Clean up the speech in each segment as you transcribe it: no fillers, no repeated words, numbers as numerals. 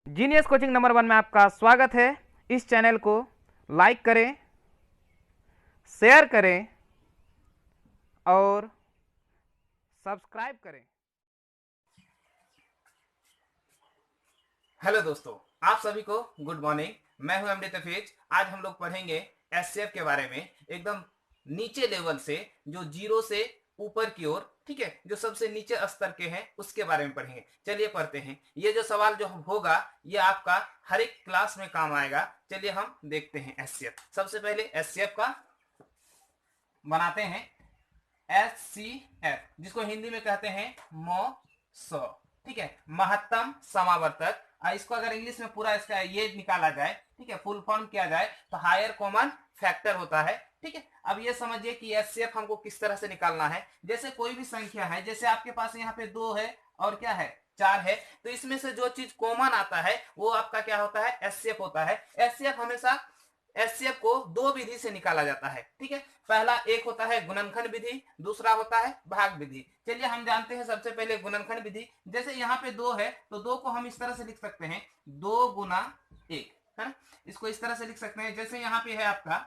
Genius coaching number 1 में आपका स्वागत है। इस चैनल को लाइक करें, शेयर करें और सब्सक्राइब करें। हेलो दोस्तों, आप सभी को गुड मॉर्निंग। मैं हूं एमडी तफीज। आज हम लोग पढ़ेंगे एससीएफ के बारे में, एकदम नीचे लेवल से, जो जीरो से ऊपर की ओर, ठीक है, जो सबसे नीचे स्तर के हैं उसके बारे में पढ़ेंगे। चलिए पढ़ते हैं। ये जो सवाल जो होगा ये आपका हर एक क्लास में काम आएगा। चलिए हम देखते हैं एससीएफ। सबसे पहले एससीएफ का बनाते हैं। एससीएफ जिसको हिंदी में कहते हैं मो, ठीक है, महत्तम समावर्तक। इसको अगर इंग्लिश में पूरा इसका ये निकाला जाए, ठीक है, फुल फॉर्म किया जाए तो हायर कॉमन फैक्टर होता है। ठीक है, अब ये समझिए कि एचसीएफ हमको किस तरह से निकालना है। जैसे कोई भी संख्या है, जैसे आपके पास यहाँ पे 2 है और क्या है 4 है, तो इसमें से जो चीज कॉमन आता है वो आपका क्या होता है, एचसीएफ होता है। एचसीएफ हमेशा एचसीएफ को 2 विधि से निकाला जाता है। ठीक है, पहला एक होता है गुणनखंड विधि, दूसरा होता है भाग विधि। चलिए हम जानते हैं सबसे पहले गुणनखंड विधि। जैसे यहाँ पे 2 है तो 2 को हम इस तरह से लिख सकते हैं 2 गुना 1, है ना। इसको इस तरह से लिख सकते हैं। जैसे यहाँ पे है आपका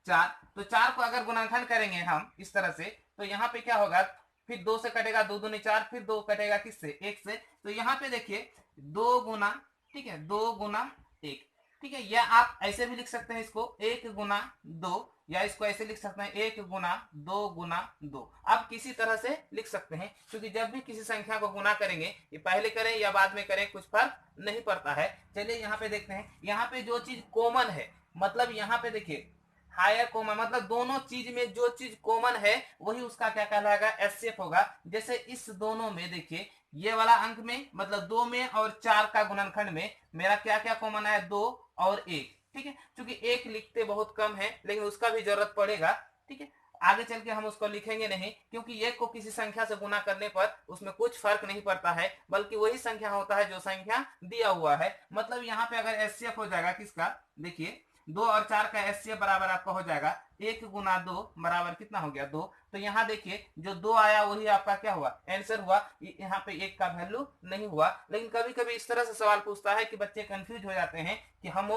4, तो 4 को अगर गुणनखंड करेंगे हम इस तरह से, तो यहाँ पे क्या होगा, फिर 2 से कटेगा 2 दूनी 4, फिर 2 कटेगा किससे, 1 से। तो यहाँ पे देखिए 2 गुना, ठीक है, 2 गुना 1, ठीक है। या आप ऐसे भी लिख सकते हैं इसको 1 गुना 2, या इसको ऐसे लिख सकते हैं 1 गुना 2 गुना 2। आप किसी तरह से लिख सकते हैं, क्योंकि जब भी किसी संख्या को गुना करेंगे, ये पहले करें या बाद में करें कुछ फर्क नहीं पड़ता है। चलिए यहाँ पे देखते हैं। यहाँ पे जो चीज कॉमन है, मतलब यहाँ पे देखिए हायर कॉमन, मतलब दोनों चीज में जो चीज कॉमन है वही उसका क्या कहलाएगा, एचसीएफ होगा। जैसे इस दोनों में देखिए, ये वाला अंक में मतलब 2 में और 4 का गुणनखंड में मेरा क्या क्या कॉमन है, 2 और 1। ठीक है, क्योंकि 1 लिखते बहुत कम है लेकिन उसका भी जरूरत पड़ेगा। ठीक है, आगे चल के हम उसको लिखेंगे नहीं, क्योंकि 1 को किसी संख्या से गुना करने पर उसमें कुछ फर्क नहीं पड़ता है, बल्कि वही संख्या होता है जो संख्या दिया हुआ है। मतलब यहाँ पे अगर एचसीएफ हो जाएगा किसका, देखिए 2 और 4 का एचसीएफ बराबर आपका हो जाएगा 1 गुना 2 बराबर कितना हो गया, 2। तो यहाँ देखिए जो 2 आया वही आपका क्या हुआ, आंसर हुआ। यहाँ पे 1 का वैल्यू नहीं हुआ। लेकिन कभी कभी इस तरह से सवाल पूछता है कि बच्चे कंफ्यूज हो जाते हैं कि हम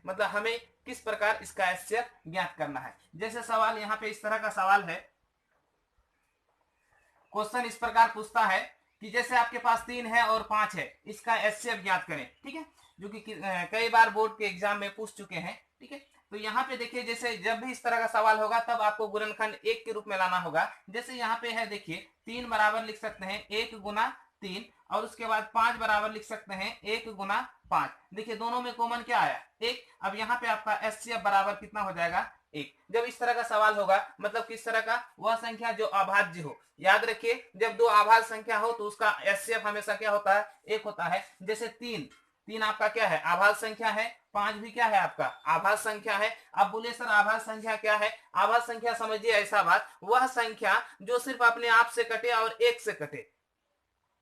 मतलब हमें किस प्रकार इसका एचसीएफ ज्ञात करना है। जैसे सवाल यहाँ पे इस तरह का सवाल है, क्वेश्चन इस प्रकार पूछता है कि जैसे आपके पास 3 है और 5 है, इसका एचसीएफ ज्ञात करें। ठीक है, जो कि कई बार बोर्ड के एग्जाम में पूछ चुके हैं। ठीक है, तो यहाँ पे देखिए, जैसे जब भी इस तरह का सवाल होगा तब आपको गुणनखंड 1 के रूप में लाना होगा। जैसे यहाँ पे है देखिए 3 बराबर लिख सकते हैं 1 गुना 3, और उसके बाद 5 बराबर लिख सकते हैं 1 गुना 5। देखिए दोनों में कॉमन क्या आया, 1। अब यहाँ पे आपका एचसीएफ बराबर कितना हो जाएगा, 1। जब इस तरह का सवाल होगा, मतलब किस तरह का, वह संख्या जो अभाज्य हो। याद रखिए जब 2 अभाज्य संख्या हो तो उसका एचसीएफ हमेशा क्या होता है, 1 होता है। जैसे 3 आपका क्या है, आभाज्य संख्या है। 5 भी क्या है आपका, आभाज्य संख्या है। अब बोले सर आभाज्य संख्या क्या है, आभाज्य संख्या समझिए ऐसा बात, वह संख्या जो सिर्फ अपने आप से कटे और 1 से कटे।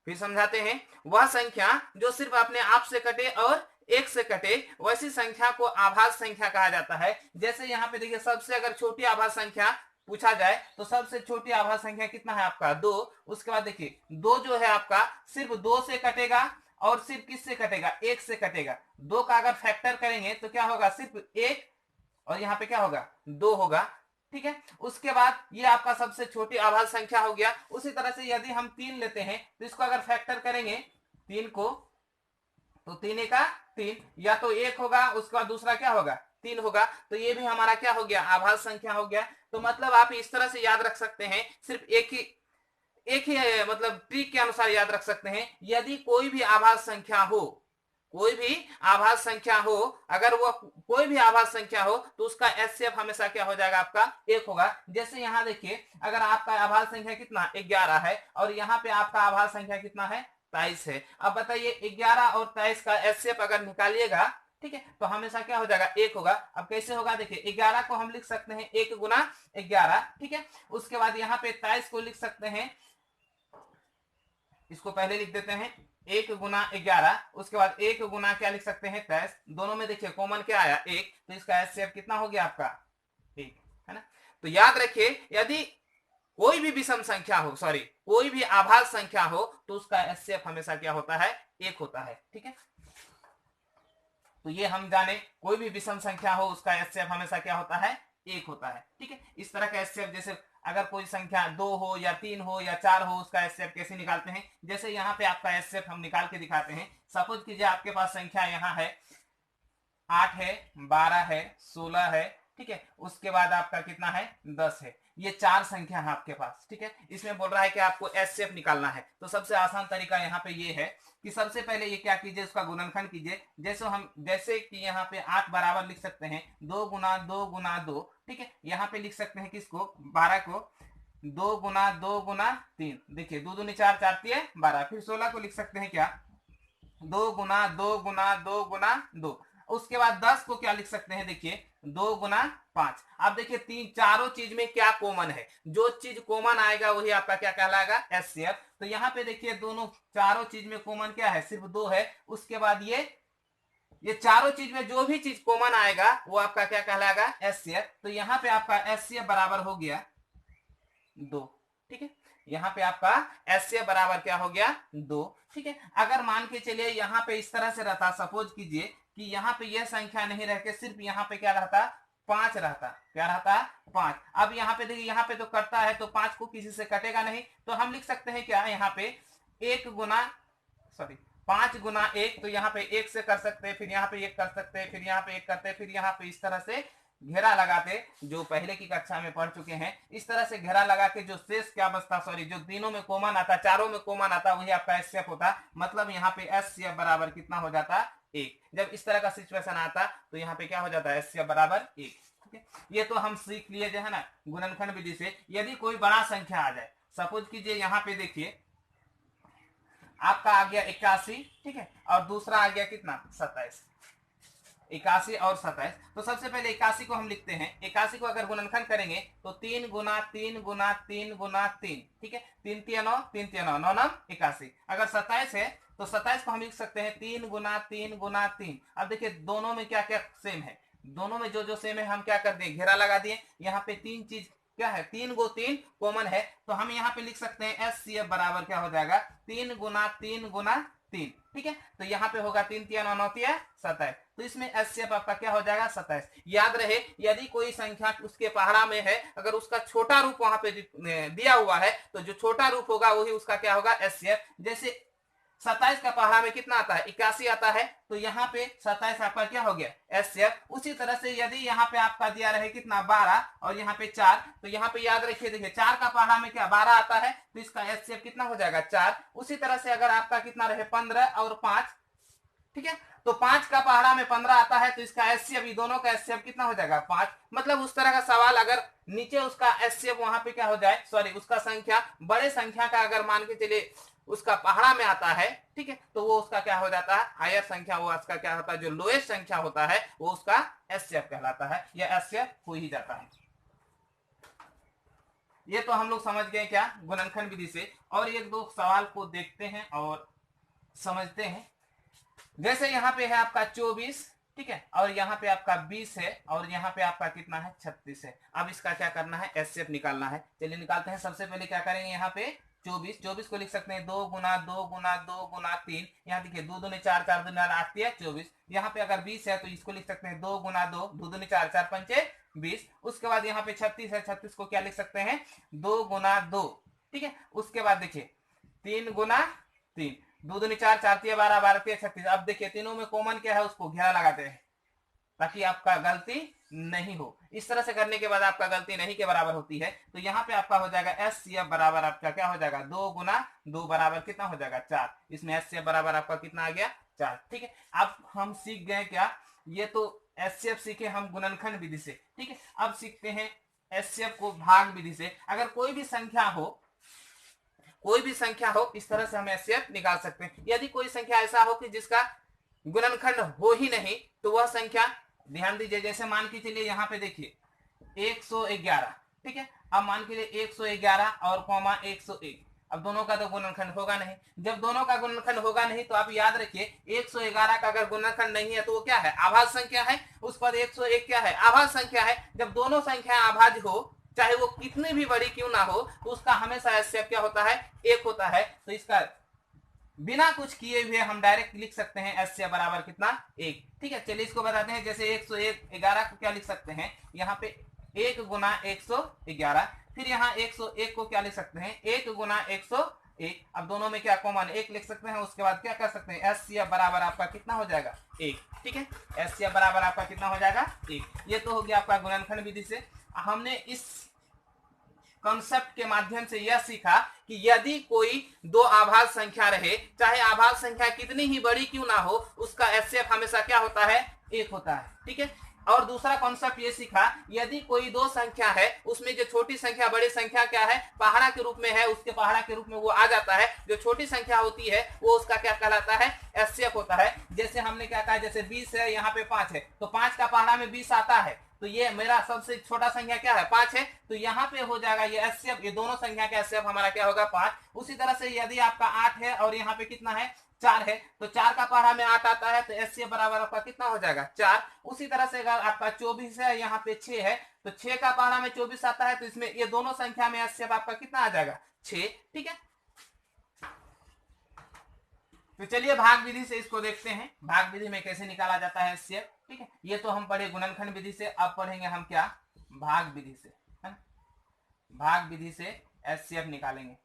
फिर समझाते हैं, वह संख्या जो सिर्फ अपने आप से कटे और 1 से कटे, वैसी संख्या को आभाज्य संख्या कहा जाता है। जैसे यहाँ पे देखिए सबसे अगर छोटी आभाज्य संख्या पूछा जाए तो सबसे छोटी आभाज्य संख्या कितना है आपका, 2। उसके बाद देखिए 2 जो है आपका सिर्फ 2 से कटेगा और सिर्फ किससे कटेगा, 1 से कटेगा। 2 का अगर फैक्टर करेंगे तो क्या होगा, सिर्फ 1, और यहाँ पे क्या होगा, 2 होगा। ठीक है, उसके बाद ये आपका सबसे छोटी आभाज्य संख्या हो गया। उसी तरह से यदि हम 3 लेते हैं तो इसको अगर फैक्टर करेंगे 3 को, तो 3 का 3, या तो 1 होगा, उसके बाद दूसरा क्या होगा, 3 होगा। तो ये भी हमारा क्या हो गया, आभाज्य संख्या हो गया। तो मतलब आप इस तरह से याद रख सकते हैं, सिर्फ एक ही मतलब ट्रिक के अनुसार याद रख सकते हैं। यदि कोई भी आभाज्य संख्या हो, कोई भी आभाज्य संख्या हो, अगर वो कोई भी आभाज्य संख्या हो तो उसका एचसीएफ हमेशा क्या हो जाएगा, आपका 1 होगा। जैसे यहाँ देखिए अगर आपका आभाज्य संख्या कितना 11 है और यहाँ पे आपका आभाज्य संख्या कितना है, 23 है। अब बताइए 11 और 23 का एचसीएफ अगर निकालिएगा, ठीक है, तो हमेशा क्या हो जाएगा, 1 होगा। अब कैसे होगा, देखिए 11 को हम लिख सकते हैं 1 गुना 11, ठीक है। उसके बाद यहाँ पे 23 को लिख सकते हैं, इसको पहले लिख देते हैं 1 गुना 11, उसके बाद 1 गुना क्या लिख सकते हैं, 23। दोनों में देखिए कॉमन क्या आया, 1, तो इसका एचसीएफ कितना हो गया आपका, 1, है ना। तो याद रखिए यदि कोई भी विषम संख्या हो, सॉरी कोई भी आभाज्य संख्या हो, तो उसका एचसीएफ हमेशा क्या होता है, 1 होता है। ठीक है, तो ये हम जाने कोई भी विषम संख्या हो उसका एचसीएफ हमेशा क्या होता है, 1 होता है। ठीक है, इस तरह का एचसीएफ जैसे अगर कोई संख्या 2 हो या 3 हो या 4 हो उसका एचसीएफ कैसे निकालते हैं, जैसे यहाँ पे आपका एचसीएफ हम निकाल के दिखाते हैं। सपोज कीजिए आपके पास संख्या यहाँ है 8 है, 12 है, 16 है, ठीक है, उसके बाद आपका कितना है, 10 है। ये 4 संख्या है आपके पास। ठीक है, इसमें बोल रहा है कि आपको एचसीएफ निकालना है। तो सबसे आसान तरीका यहाँ पे ये है कि सबसे पहले ये क्या कीजिए, उसका गुणनखंड कीजिए। जैसे कि यहाँ पे 8 बराबर लिख सकते हैं 2 गुना 2 गुना 2। ठीक है, यहाँ पे लिख सकते हैं किसको, 12 को 2 गुना 2 गुना 3। देखिए 2 दूनी 4, 4 तिये 12। फिर 16 को लिख सकते हैं क्या, 2 गुना 2 गुना 2 गुना 2। उसके बाद 10 को क्या लिख सकते हैं, देखिए 2 गुना 5। अब देखिए चारों चीज में क्या कॉमन है, जो चीज कॉमन आएगा वही आपका क्या कहलाएगा, एचसीएफ। तो यहाँ पे देखिए दोनों चारों चीज में कॉमन क्या है, सिर्फ 2 है। उसके बाद ये चारों चीज में जो भी चीज कॉमन आएगा वो आपका क्या कहलाएगा, एचसीएफ। तो यहाँ पे आपका एचसीएफ बराबर हो गया 2। ठीक है, यहाँ पे आपका एचसीएफ बराबर क्या हो गया, 2। ठीक है, अगर मान के चलिए यहाँ पे इस तरह से रहता, सपोज कीजिए कि यहाँ पे यह संख्या नहीं रह के सिर्फ यहाँ पे क्या रहता, 5 रहता। क्या रहता, 5। अब यहाँ पे देखिए, यहाँ पे तो कटता है तो 5 को किसी से कटेगा नहीं, तो हम लिख सकते हैं क्या, यहाँ पे 5 गुना 1। तो यहाँ पे 1 से कर सकते हैं, फिर यहाँ पे 1 कर सकते हैं, फिर यहाँ पे 1 करते हैं, फिर यहाँ पे इस तरह से घेरा लगाते, जो पहले की कक्षा में पढ़ चुके हैं। इस तरह से घेरा लगा के जो शेष क्या बचता, जो तीनों में कॉमन आता, चारों में कॉमन आता, वही आपका एचसीएफ होता। मतलब यहाँ पे एचसीएफ बराबर कितना हो जाता, 1। जब इस तरह का सिचुएशन आता तो यहाँ पे क्या हो जाता है, एचसीएफ बराबर 1। ठीक है, ये तो हम सीख लिए जो है ना गुणनखंड विधि से। यदि कोई बड़ा संख्या आ जाए, सपोज कीजिए यहाँ पे देखिए आपका आ गया 81, ठीक है, और दूसरा आ गया कितना, 27। 81 और 27। तो सबसे पहले 81 को हम लिखते हैं। 81 को अगर गुणनखंड करेंगे तो 3 गुना 3 गुना 3 गुना 3। ठीक है, 3 तिया 9, 3 तिया 9, 9 9 81। अगर 27 है तो 27 को हम लिख सकते हैं 3 गुना 3 गुना 3। अब देखिए दोनों में क्या क्या सेम है, दोनों में जो सेम है हम क्या कर दिए, घेरा लगा दिए। यहाँ पे 3 चीज क्या है, 3 गो 3 कॉमन है, तो हम यहाँ पे लिख सकते हैं एचसीएफ बराबर क्या हो जाएगा, 3 गुना 3 गुना 3। ठीक है, तो यहाँ पे होगा 3 तिया 9 9 तिया 27। तो इसमें एचसीएफ आपका क्या हो जाएगा, 27। याद रहे यदि कोई संख्या उसके पहाड़ा में है, अगर उसका छोटा रूप वहां पे दिया हुआ है तो जो छोटा रूप होगा वही उसका क्या होगा, एचसीएफ। जैसे 27 का पहाड़ा में कितना आता है, 81 आता है, तो यहाँ पे 27 आपका क्या हो गया, एचसीएफ। उसी तरह से यदि यहाँ पे आपका दिया रहे कितना, 12 और यहाँ पे 4, तो यहाँ पे याद रखिए, देखिए 4 का पहाड़ा में क्या 12 आता है, तो इसका एचसीएफ कितना हो जाएगा, 4। उसी तरह से अगर आपका कितना रहे 15 और 5, ठीक है, तो 5 का पहाड़ा में 15 आता है, तो इसका एचसीएफ, दोनों का एचसीएफ कितना हो जाएगा, 5। मतलब उस तरह का सवाल अगर नीचे उसका एचसीएफ वहां पे क्या हो जाए, उसका संख्या बड़े संख्या का अगर मान के चलिए उसका पहाड़ा में आता है, ठीक है, तो वो उसका क्या हो जाता है, हायर संख्या, वो उसका क्या होता है, जो लोएस्ट संख्या होता है वो उसका एचसीएफ कहलाता है, या एचसीएफ हो ही जाता है। ये तो हम लोग समझ गए क्या, गुणनखंड विधि से। और एक दो सवाल को देखते हैं और समझते हैं। जैसे यहाँ पे है आपका 24, ठीक है, और यहाँ पे आपका 20 है, और यहाँ पे आपका कितना है, 36 है। अब इसका क्या करना है, एचसीएफ निकालना है। चलिए निकालते हैं। सबसे पहले क्या करेंगे, यहाँ पे 24 को लिख सकते हैं 2 गुना 2 गुना 2 गुना 3। यहाँ देखिए 2 दूनी 4, 4 दूनी 8 है 24। यहाँ पे अगर 20 है तो इसको लिख सकते हैं 2 गुना 2, 2 दूनी 4, 4 पंचे 20। उसके बाद यहाँ पे 36 है, 36 को क्या लिख सकते हैं, 2 गुना 2, ठीक है। उसके बाद देखिए 3 गुना 3, 2 दूनी 4, 4 तिया 12, 12 तिया 36। अब देखिए तीनों में कॉमन क्या है, उसको घेरा लगाते हैं ताकि आपका गलती नहीं हो। इस तरह से करने के बाद आपका गलती नहीं के बराबर होती है, तो यहाँ पे आपका हो जाएगा एचसीएफ बराबर आपका क्या हो जाएगा, 2 गुना 2 बराबर कितना हो जाएगा, 4। इसमें एचसीएफ बराबर आपका कितना आ गया, 4। ठीक है, अब हम सीख गए क्या, ये तो एचसीएफ सीखे हम गुणनखंड विधि से, ठीक है। अब सीखते हैं एचसीएफ को भाग विधि से। अगर कोई भी संख्या हो, इस तरह से हम एचसीएफ निकाल सकते हैं। यदि कोई संख्या ऐसा हो कि जिसका गुणनखंड हो ही नहीं, तो वह संख्या, ध्यान दीजिए, जैसे मान के चलिए यहाँ पे देखिए 111, ठीक है। अब मान के लिए 111 और कॉमा 101, अब दोनों का तो गुणनखंड होगा नहीं। जब दोनों का गुणनखंड होगा नहीं तो आप याद रखिए 111 का अगर गुणनखंड नहीं है तो वो क्या है, आभाज्य संख्या है। उस पर 101 क्या है, आभाज्य संख्या है। जब दोनों संख्या आभाज्य हो, चाहे वो कितनी भी बड़ी क्यों ना हो, तो उसका हमेशा एचसीएफ क्या होता है, 1 होता है। तो इसका बिना कुछ किए हुए हम डायरेक्ट लिख सकते हैं एचसीएफ बराबर कितना 1। ठीक है, चलिए इसको बताते हैं। जैसे 111 को क्या लिख सकते हैं, यहाँ पे 1 गुना 111, फिर यहाँ 101 को क्या लिख सकते हैं, 1 गुना 101। अब दोनों में क्या कॉमन 1 लिख सकते हैं। उसके बाद क्या कर सकते हैं, एचसीएफ बराबर आपका कितना हो जाएगा 1। ठीक है, एचसीएफ बराबर आपका कितना हो जाएगा 1। ये तो हो गया आपका गुणनखंड विधि से। हमने इस कॉन्सेप्ट के माध्यम से यह सीखा कि यदि कोई दो आभाज्य संख्या रहे, चाहे आभाज्य संख्या कितनी ही बड़ी क्यों ना हो, उसका एचसीएफ हमेशा क्या होता है, 1 होता है। ठीक है, और दूसरा कॉन्सेप्ट ये सीखा, यदि कोई दो संख्या है, उसमें जो छोटी संख्या बड़ी संख्या क्या है, पहाड़ा के रूप में है, उसके पहाड़ा के रूप में वो आ जाता है। जो छोटी संख्या होती है वो उसका क्या कहलाता है, एचसीएफ होता है। जैसे हमने क्या कहा, जैसे 20 है, यहाँ पे 5 है, तो 5 का पहाड़ा में 20 आता है, तो ये मेरा सबसे छोटा संख्या क्या है, 5 है, तो यहाँ पे हो जाएगा ये एचसीएफ, ये दोनों संख्या का एचसीएफ हमारा क्या होगा, 5। उसी तरह से यदि आपका 8 है और यहाँ पे कितना है, 4 है, तो 4 का पहाड़ा में 8 आता है, तो एचसीएफ बराबर आपका कितना हो जाएगा, 4। उसी तरह से अगर आपका 24 है, यहाँ पे 6 है, तो 6 का पहाड़ा में 24 आता है, तो इसमें ये दोनों संख्या में एचसीएफ आपका कितना आ जाएगा, 6। ठीक है, तो चलिए भाग विधि से इसको देखते हैं, भाग विधि में कैसे निकाला जाता है एचसीएफ। ठीक है, ये तो हम पढ़े गुणनखंड विधि से, अब पढ़ेंगे हम क्या, भाग विधि से, है ना। भाग विधि से एचसीएफ निकालेंगे।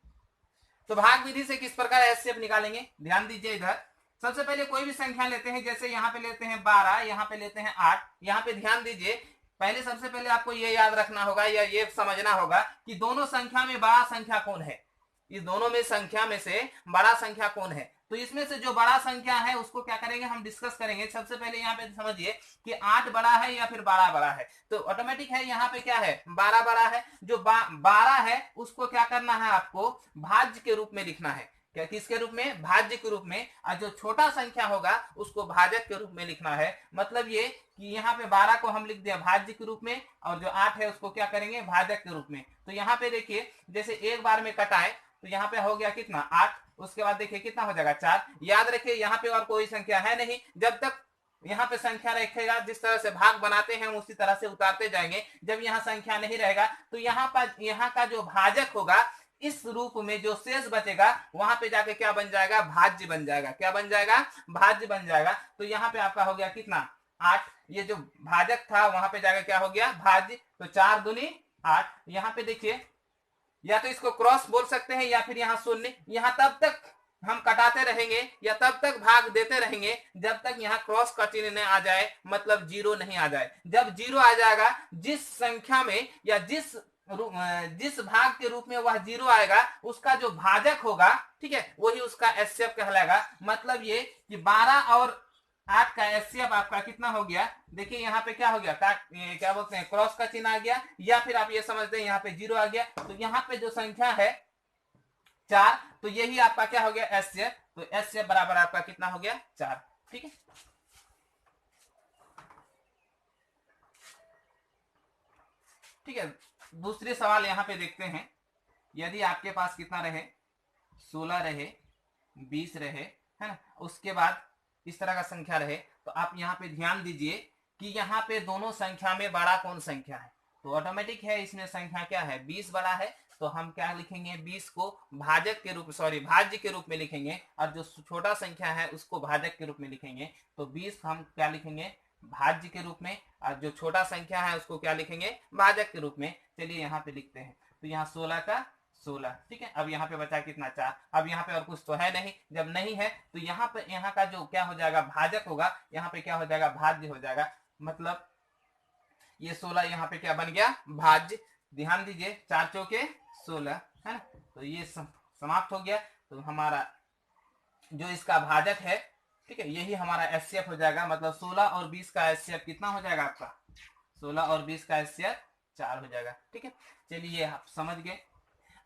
तो भाग विधि से किस प्रकार एचसीएफ निकालेंगे, ध्यान दीजिए। इधर सबसे पहले कोई भी संख्या लेते हैं, जैसे यहाँ पे लेते हैं 12, यहाँ पे लेते हैं 8। यहाँ पे ध्यान दीजिए, पहले सबसे पहले आपको ये याद रखना होगा या ये समझना होगा कि दोनों संख्या में बड़ा संख्या कौन है, इस दोनों में संख्या में से बड़ा संख्या कौन है। तो इसमें से जो बड़ा संख्या है उसको क्या करेंगे, हम डिस्कस करेंगे। सबसे पहले यहाँ पे समझिए कि 8 बड़ा है या फिर 12 बड़ा है, तो ऑटोमेटिक है यहाँ पे क्या है, 12 बड़ा है। जो 12 है उसको क्या करना है, आपको भाज्य के रूप में लिखना है। क्या, किसके रूप में, भाज्य के रूप में। और जो छोटा संख्या होगा उसको भाजक के रूप में लिखना है। मतलब ये कि यहाँ पे 12 को हम लिख दिया भाज्य के रूप में, और जो 8 है उसको क्या करेंगे, भाजक के रूप में। तो यहाँ पे देखिए, जैसे एक बार में कटाए तो यहाँ पे हो गया कितना, 8। उसके बाद देखिए कितना हो जाएगा, 4। याद रखिए यहाँ पे और कोई संख्या है नहीं। जब तक यहाँ पे संख्या रखेगा, जिस तरह से भाग बनाते हैं उसी तरह से उतारते जाएंगे। जब यहाँ संख्या नहीं रहेगा तो यहाँ पर यहाँ का जो भाजक होगा, इस रूप में जो शेष बचेगा वहां पे जाके क्या बन जाएगा, भाज्य बन जाएगा। क्या बन जाएगा, भाज्य बन जाएगा। तो यहाँ पे आपका हो गया कितना, 8। ये जो भाजक था वहां पे जाकर क्या हो गया, भाज्य। तो 4 दूनी 8। यहाँ पे देखिए, या तो इसको क्रॉस बोल सकते हैं या फिर यहाँ शून्य। यहाँ तब तक हम कटाते रहेंगे या तब तक भाग देते रहेंगे जब तक यहाँ क्रॉस का चिन्ह नहीं आ जाए, मतलब 0 नहीं आ जाए। जब 0 आ जाएगा, जिस संख्या में या जिस भाग के रूप में वह 0 आएगा, उसका जो भाजक होगा, ठीक है, वही उसका एचसीएफ कहलाएगा। मतलब ये कि 12 और 8 का एचसीएफ आपका कितना हो गया, देखिए यहाँ पे क्या हो गया, क्या बोलते हैं, क्रॉस का चिन्ह आ गया, या फिर आप ये समझते हैं यहाँ पे 0 आ गया। तो यहाँ पे जो संख्या है 4, तो यही आपका क्या हो गया, एचसीएफ। तो एचसीएफ बराबर आपका कितना हो गया, 4। ठीक है, ठीक है। दूसरे सवाल यहाँ पे देखते हैं। यदि आपके पास कितना रहे, 16 रहे, 20 रहे, है ना, उसके बाद इस तरह का संख्या रहे, तो आप यहाँ पे ध्यान दीजिए कि यहाँ पे दोनों संख्या में बड़ा कौन संख्या है। तो ऑटोमेटिक है, इसमें संख्या क्या है, 20 बड़ा है। तो हम क्या लिखेंगे, 20 को भाजक के रूप, सॉरी भाज्य के रूप में लिखेंगे, और जो छोटा संख्या है उसको भाजक के रूप में लिखेंगे। तो 20 हम क्या लिखेंगे, भाज्य के रूप में, और जो छोटा संख्या है उसको क्या लिखेंगे, भाजक के रूप में। चलिए यहाँ पे लिखते हैं। तो यहाँ 16 का 16, ठीक है। अब यहाँ पे बचा कितना, 4। अब यहाँ पे और कुछ तो है नहीं। जब नहीं है तो यहाँ पे यहाँ का जो क्या हो जाएगा, भाजक होगा, यहाँ पे क्या हो जाएगा, भाज्य हो जाएगा। मतलब ये 16 यहाँ पे क्या बन गया, भाज्य। ध्यान दीजिए, 4 चौके 16, है ना। तो ये समाप्त हो गया। तो हमारा जो इसका भाजक है, ठीक है, यही हमारा एचसीएफ हो जाएगा। मतलब 16 और 20 का एचसीएफ कितना हो जाएगा आपका, 16 और 20 का एचसीएफ 4 हो जाएगा। ठीक है, चलिए आप समझ गए।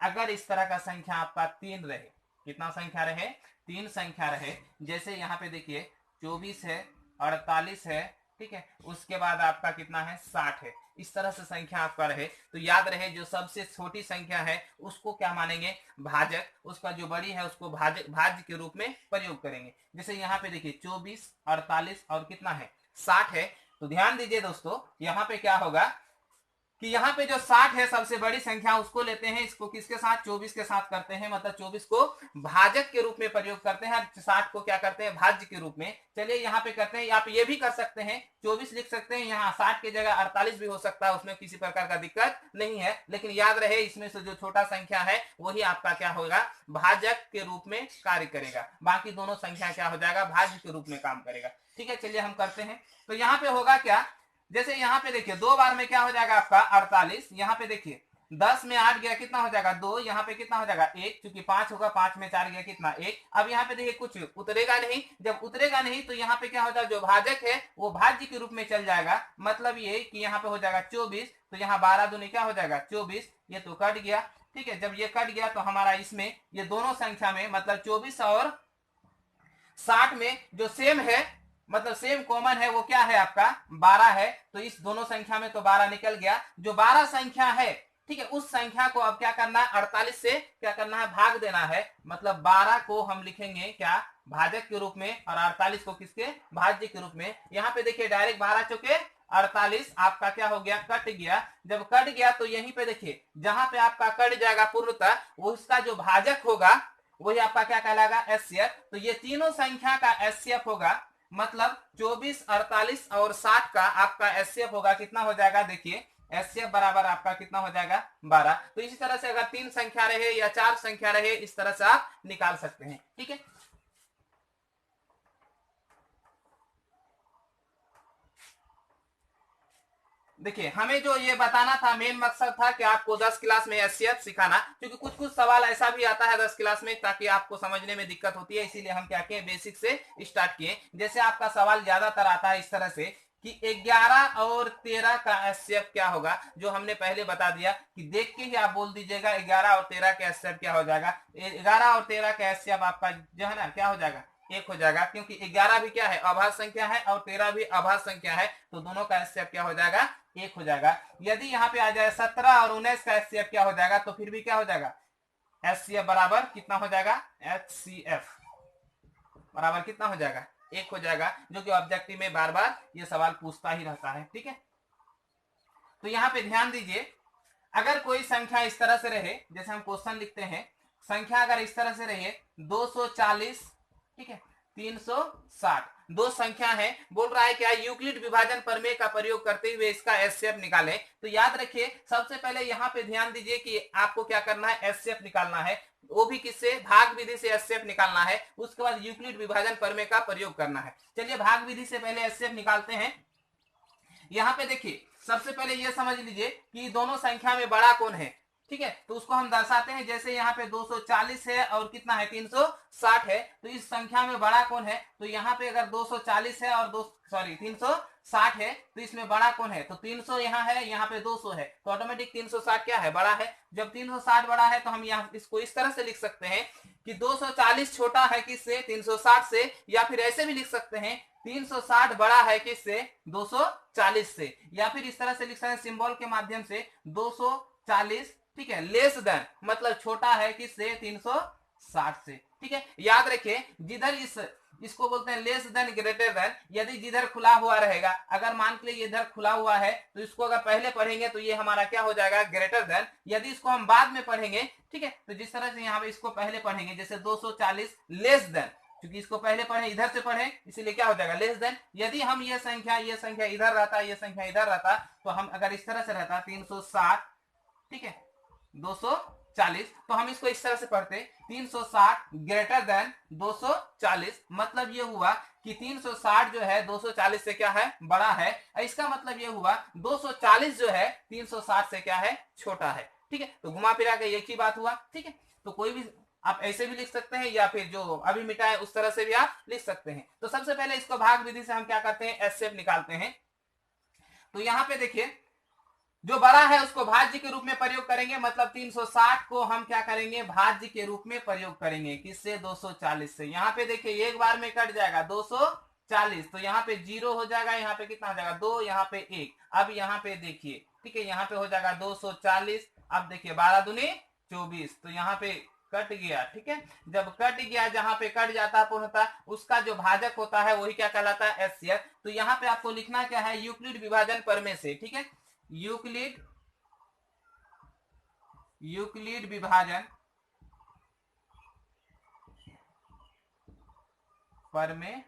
अगर इस तरह का संख्या आपका 3 रहे, कितना संख्या रहे, 3 संख्या रहे, जैसे यहाँ पे देखिए 24 है, 48 है, ठीक है, उसके बाद आपका कितना है, 60 है। इस तरह से संख्या आपका रहे, तो याद रहे जो सबसे छोटी संख्या है उसको क्या मानेंगे, भाजक। उसका जो बड़ी है उसको भाज्य के रूप में प्रयोग करेंगे। जैसे यहाँ पे देखिए 24, 48 और कितना है, 60 है। तो ध्यान दीजिए दोस्तों, यहाँ पे क्या होगा कि यहाँ पे जो 60 है सबसे बड़ी संख्या उसको लेते हैं, इसको किसके साथ 24 के साथ करते हैं, मतलब 24 को भाजक के रूप में प्रयोग करते हैं, 60 को क्या करते हैं भाज्य के रूप में। चलिए यहाँ पे करते हैं, आप ये भी कर सकते हैं 24 लिख सकते हैं, यहाँ 60 की जगह 48 भी हो सकता है, उसमें किसी प्रकार का दिक्कत नहीं है। लेकिन याद रहे इसमें से जो छोटा संख्या है वही आपका क्या होगा भाजक के रूप में कार्य करेगा, बाकी दोनों संख्या क्या हो जाएगा भाज्य के रूप में काम करेगा। ठीक है, चलिए हम करते हैं। तो यहाँ पे होगा क्या, जैसे यहाँ पे देखिए 2 बार में क्या हो जाएगा आपका 48, यहाँ पे देखिए 10 में 8 गया कितना हो जाएगा 2, यहाँ पे कितना हो जाएगा 1, क्योंकि 5 होगा, 5 में 4 गया कितना 1। अब यहाँ पे देखिए कुछ उतरेगा नहीं, जब उतरेगा नहीं तो यहाँ पे क्या हो जाएगा जो भाजक है वो भाज्य के रूप में चल जाएगा, मतलब ये कि यहाँ पे हो जाएगा 24, तो यहाँ 12 दूनी क्या हो जाएगा 24, ये तो कट गया। ठीक है, जब ये कट गया तो हमारा इसमें ये दोनों संख्या में मतलब 24 और 60 में जो सेम है, मतलब सेम कॉमन है, वो क्या है आपका 12 है। तो इस दोनों संख्या में तो 12 निकल गया, जो 12 संख्या है ठीक है उस संख्या को अब क्या करना है 48 से क्या करना है भाग देना है, मतलब 12 को हम लिखेंगे क्या भाजक के रूप में और 48 को किसके भाज्य के रूप में। यहाँ पे देखिए डायरेक्ट 12 चौके 48 आपका क्या हो गया कट गया। जब कट गया तो यहीं पे देखिए जहां पे आपका कट जाएगा पूर्णतः वो उसका जो भाजक होगा वही आपका क्या कहलाएगा एचसीएफ। तो ये तीनों संख्या का एचसीएफ होगा, मतलब 24, 48 और 60 का आपका एचसीएफ होगा कितना हो जाएगा, देखिए एचसीएफ बराबर आपका कितना हो जाएगा 12। तो इसी तरह से अगर 3 संख्या रहे या 4 संख्या रहे इस तरह से आप निकाल सकते हैं। ठीक है, देखिए हमें जो ये बताना था मेन मकसद था कि आपको 10 क्लास में एचसीएफ सिखाना, क्योंकि कुछ कुछ सवाल ऐसा भी आता है 10 क्लास में ताकि आपको समझने में दिक्कत होती है, इसीलिए हम क्या किए बेसिक से स्टार्ट किए। जैसे आपका सवाल ज्यादातर आता है इस तरह से कि 11 और 13 का एचसीएफ क्या होगा, जो हमने पहले बता दिया कि देख के ही आप बोल दीजिएगा 11 और 13 का एचसीएफ क्या हो जाएगा। 11 और 13 का एचसीएफ आपका जो है ना क्या हो जाएगा 1 हो जाएगा, क्योंकि 11 भी क्या है अभाज्य संख्या है और 13 भी अभाज्य संख्या है, तो दोनों का एचसीएफ क्या हो जाएगा 1 हो जाएगा। यदि यहाँ पे आ जाए 17 और 19 का एचसीएफ क्या हो जाएगा, तो फिर भी क्या हो जाएगा एचसीएफ बराबर कितना हो जाएगा एचसीएफ बराबर कितना हो जाएगा 1 हो जाएगा, जो कि ऑब्जेक्टिव में बार बार ये सवाल पूछता ही रहता है। ठीक है, तो यहाँ पे ध्यान दीजिए अगर कोई संख्या इस तरह से रहे, जैसे हम क्वेश्चन लिखते हैं संख्या अगर इस तरह से रहे 240 ठीक है 360 दो संख्या है, बोल रहा है क्या यूक्लिड विभाजन प्रमेय का प्रयोग करते हुए इसका एचसीएफ निकालें। तो याद रखिए सबसे पहले यहाँ पे ध्यान दीजिए कि आपको क्या करना है एचसीएफ निकालना है, वो भी किससे भाग विधि से एचसीएफ निकालना है, उसके बाद यूक्लिड विभाजन प्रमेय का प्रयोग करना है। चलिए भाग विधि से पहले एचसीएफ निकालते हैं। यहाँ पे देखिए सबसे पहले ये समझ लीजिए कि दोनों संख्या में बड़ा कौन है। ठीक है, तो उसको हम दर्शाते हैं, जैसे यहाँ पे 240 है और कितना है 360 है, तो इस संख्या में बड़ा कौन है, तो यहाँ पे अगर 240 है और 360 है तो इसमें बड़ा कौन है, तो 300 यहाँ है, यहाँ पे 200 है, तो ऑटोमेटिक 360 क्या है बड़ा है। जब 360 बड़ा है तो हम यहाँ इसको इस तरह से लिख सकते हैं कि 240 छोटा है किससे 360 से, या फिर ऐसे भी लिख सकते हैं 360 बड़ा है किससे 240 से, या फिर इस तरह से लिख सकते हैं सिंबल के माध्यम से 240 ठीक है लेस देन मतलब छोटा है किससे 360 से। ठीक है, याद रखिए जिधर इसको बोलते हैं लेस देन ग्रेटर देन, यदि जिधर खुला हुआ रहेगा, अगर मान के लिए ये इधर खुला हुआ है तो इसको अगर पहले पढ़ेंगे तो ये हमारा क्या हो जाएगा ग्रेटर देन, यदि इसको हम बाद में पढ़ेंगे ठीक है तो जिस तरह से यहाँ पे इसको पहले पढ़ेंगे जैसे 240 लेस देन, क्योंकि इसको पहले पढ़े इधर से पढ़े इसीलिए क्या हो जाएगा लेस देन। यदि हम ये संख्या इधर रहता ये संख्या इधर रहता, तो हम अगर इस तरह से रहता 360 ठीक है 240, तो हम इसको इस तरह से पढ़ते 360 ग्रेटर देन 240, मतलब ये हुआ कि 360 जो है 240 से क्या है बड़ा है, इसका मतलब ये हुआ 240 जो है 360 से क्या है छोटा है। ठीक है, तो घुमा फिरा के एक ही बात हुआ। ठीक है, तो कोई भी आप ऐसे भी लिख सकते हैं या फिर जो अभी मिटाए उस तरह से भी आप लिख सकते हैं। तो सबसे पहले इसको भाग विधि से हम क्या करते हैं एचसीएफ निकालते हैं। तो यहाँ पे देखिए जो बड़ा है उसको भाज्य के रूप में प्रयोग करेंगे, मतलब 360 को हम क्या करेंगे भाज्य के रूप में प्रयोग करेंगे किससे 240 से। यहाँ पे देखिए एक बार में कट जाएगा 240, तो यहाँ पे 0 हो जाएगा, यहाँ पे कितना हो जाएगा 2, यहाँ पे 1। अब यहाँ पे देखिए ठीक है यहाँ पे हो जाएगा 240, अब देखिए 12 दूनी 24, तो यहाँ पे कट गया। ठीक है, जब कट गया जहां पे कट जाता है पूर्णतः उसका जो भाजक होता है वही क्या कहलाता है एचसीएफ। तो यहाँ पे आपको लिखना क्या है यूक्लिड विभाजन प्रमेय से। ठीक है, यूक्लिड यूक्लिड विभाजन प्रमेय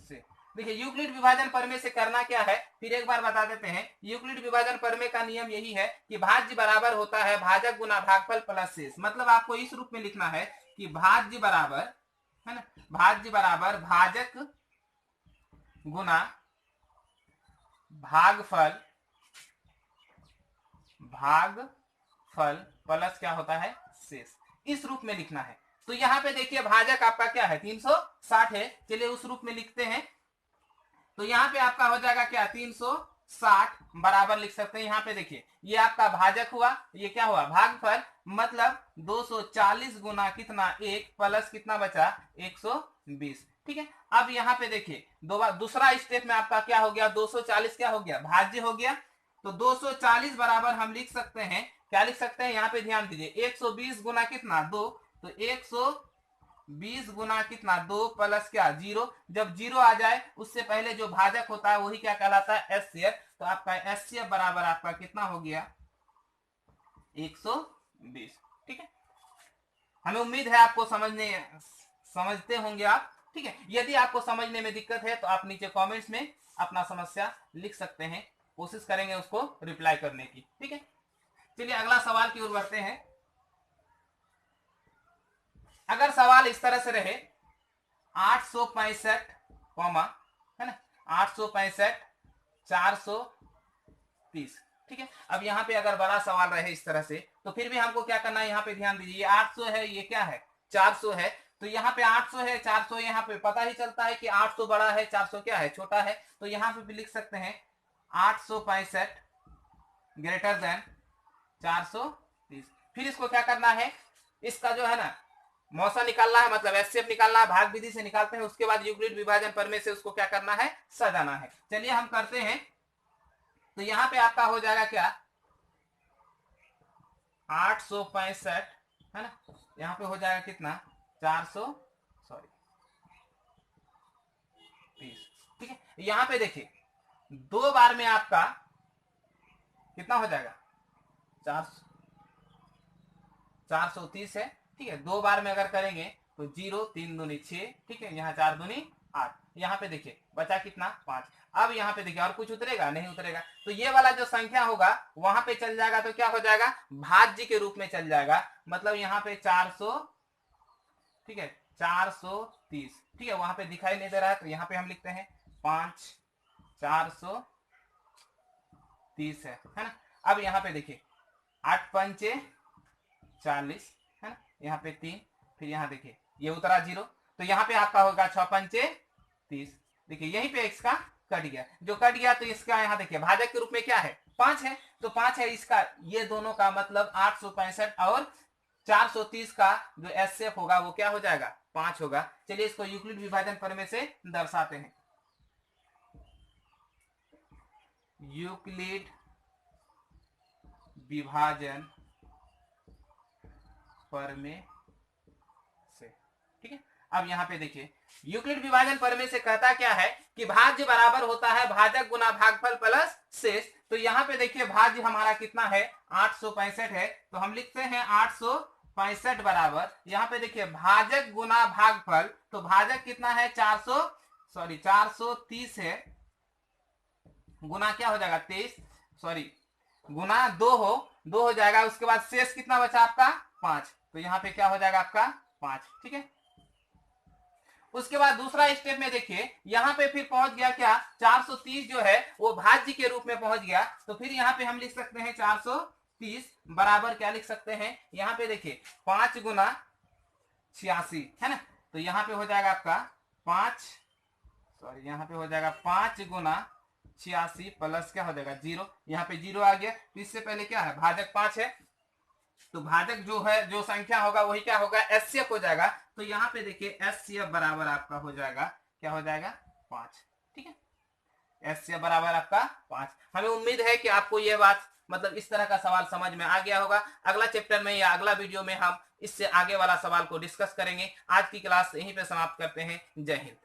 से। देखिए यूक्लिड विभाजन प्रमेय से करना क्या है, फिर एक बार बता देते हैं। यूक्लिड विभाजन प्रमेय का नियम यही है कि भाज्य बराबर होता है भाजक गुना भागफल प्लस शेष। मतलब आपको इस रूप में लिखना है कि भाज्य बराबर, है ना, भाज्य बराबर भाजक गुना भागफल प्लस क्या होता है, शेष। इस रूप में लिखना है। तो यहाँ पे देखिए भाजक आपका क्या है, 360 है। चलिए उस रूप में लिखते हैं। तो यहाँ पे आपका हो जाएगा क्या, 360 बराबर लिख सकते हैं। यहाँ पे देखिए ये आपका भाजक हुआ, ये क्या हुआ, भागफल। मतलब 240 गुना कितना, 1 प्लस कितना बचा, 120। ठीक है। अब यहाँ पे देखिए दूसरा स्टेप में आपका क्या हो गया, 240 क्या हो गया, भाज्य हो गया। तो 240 बराबर हम लिख सकते हैं, क्या लिख सकते हैं, यहाँ पे ध्यान दीजिए, 120 गुना कितना, 2। तो 120 गुना कितना, 2 प्लस क्या, 0। जब 0 आ जाए उससे पहले जो भाजक होता है वही क्या कहलाता है, एचसीएफ। तो आपका एचसीएफ बराबर आपका कितना हो गया, 120। ठीक है। हमें उम्मीद है आपको समझते होंगे आप। ठीक है। यदि आपको समझने में दिक्कत है तो आप नीचे कमेंट्स में अपना समस्या लिख सकते हैं, कोशिश करेंगे उसको रिप्लाई करने की। ठीक है। चलिए अगला सवाल की ओर बढ़ते हैं। अगर सवाल इस तरह से रहे, 865 कॉमा, है ना, 865 430। ठीक है। अब यहाँ पे अगर बड़ा सवाल रहे इस तरह से, तो फिर भी हमको क्या करना है, यहाँ पे ध्यान दीजिए, ये 800 है, ये क्या है, 400 है। तो यहाँ पे 800 है, 400, यहाँ पे पता ही चलता है कि 800 बड़ा है, 400 क्या है, छोटा है। तो यहाँ पे भी लिख सकते हैं 865 ग्रेटर देन 430। फिर इसको क्या करना है, इसका जो है ना मौसा निकालना है, मतलब एचसीएफ निकालना है, भाग विधि से निकालते हैं। उसके बाद यूक्लिड विभाजन प्रमेय से उसको क्या करना है, सजाना है। चलिए हम करते हैं। तो यहाँ पे आपका हो जाएगा क्या, 865, है ना, यहाँ पे हो जाएगा कितना, 430। ठीक है। यहाँ पे देखिए 2 बार में आपका कितना हो जाएगा, 430 है। ठीक है। 2 बार में अगर करेंगे तो 0, 3 दूनी 6, ठीक है, यहाँ 4 दूनी 8। यहाँ पे देखिए बचा कितना, 5। अब यहाँ पे देखिए और कुछ उतरेगा, नहीं उतरेगा। तो ये वाला जो संख्या होगा वहां पे चल जाएगा, तो क्या हो जाएगा, भाज्य के रूप में चल जाएगा। मतलब यहाँ पे 400, ठीक है, 430। ठीक है, वहां पे दिखाई नहीं दे रहा है, तो यहाँ पे हम लिखते हैं 5 430 है ना। अब यहाँ पे देखिए 8 पंचे 40, है ना, यहाँ पे 3, फिर यहाँ देखिए ये उतरा 0। तो यहाँ पे आपका होगा 6 पंचे 30। देखिए यहीं पे x का कट गया, जो कट गया तो इसका यहाँ देखिए भाजक के रूप में क्या है, 5 है। तो 5 है इसका, ये दोनों का मतलब 865 और 430 का जो एचसीएफ होगा वो क्या हो जाएगा, 5 होगा। चलिए इसको यूक्लिड विभाजन प्रमेय से दर्शाते हैं। यूक्लिड विभाजन प्रमेय से। ठीक है। अब यहाँ पे देखिए यूक्लिड विभाजन प्रमेय से कहता क्या है कि भाज्य बराबर होता है भाजक गुना भागफल प्लस शेष। तो यहाँ पे देखिए भाज्य हमारा कितना है, 865 है। तो हम लिखते हैं 865 बराबर, यहाँ पे देखिए भाजक गुना भागफल, तो भाजक कितना है, 430 है, गुना क्या हो जाएगा, 23, गुना 2 हो जाएगा। उसके बाद शेष कितना बचा आपका, 5। तो यहाँ पे क्या हो जाएगा आपका 5। ठीक है। उसके बाद दूसरा स्टेप में देखिए यहाँ पे फिर पहुंच गया क्या, 430 जो है वो भाज्य के रूप में पहुंच गया। तो फिर यहाँ पे हम लिख सकते हैं 430 बराबर क्या लिख सकते हैं, यहाँ पे देखिए 5 गुना 86, है ना। तो यहाँ पे हो जाएगा आपका 5, यहाँ पे हो जाएगा 5 गुना 86 प्लस क्या हो जाएगा 0। यहाँ पे 0 आ गया। तो इससे पहले क्या है, भाजक 5 है, तो भाजक जो है, जो संख्या होगा वही क्या होगा, एचसीएफ हो जाएगा। तो यहाँ पे देखिए एचसीएफ बराबर आपका हो जाएगा, क्या हो जाएगा, 5। ठीक है। एचसीएफ बराबर आपका 5। हमें उम्मीद है कि आपको ये बात, मतलब इस तरह का सवाल समझ में आ गया होगा। अगला चैप्टर में या अगला वीडियो में हम इससे आगे वाला सवाल को डिस्कस करेंगे। आज की क्लास यहीं पे समाप्त करते हैं। जय हिंद।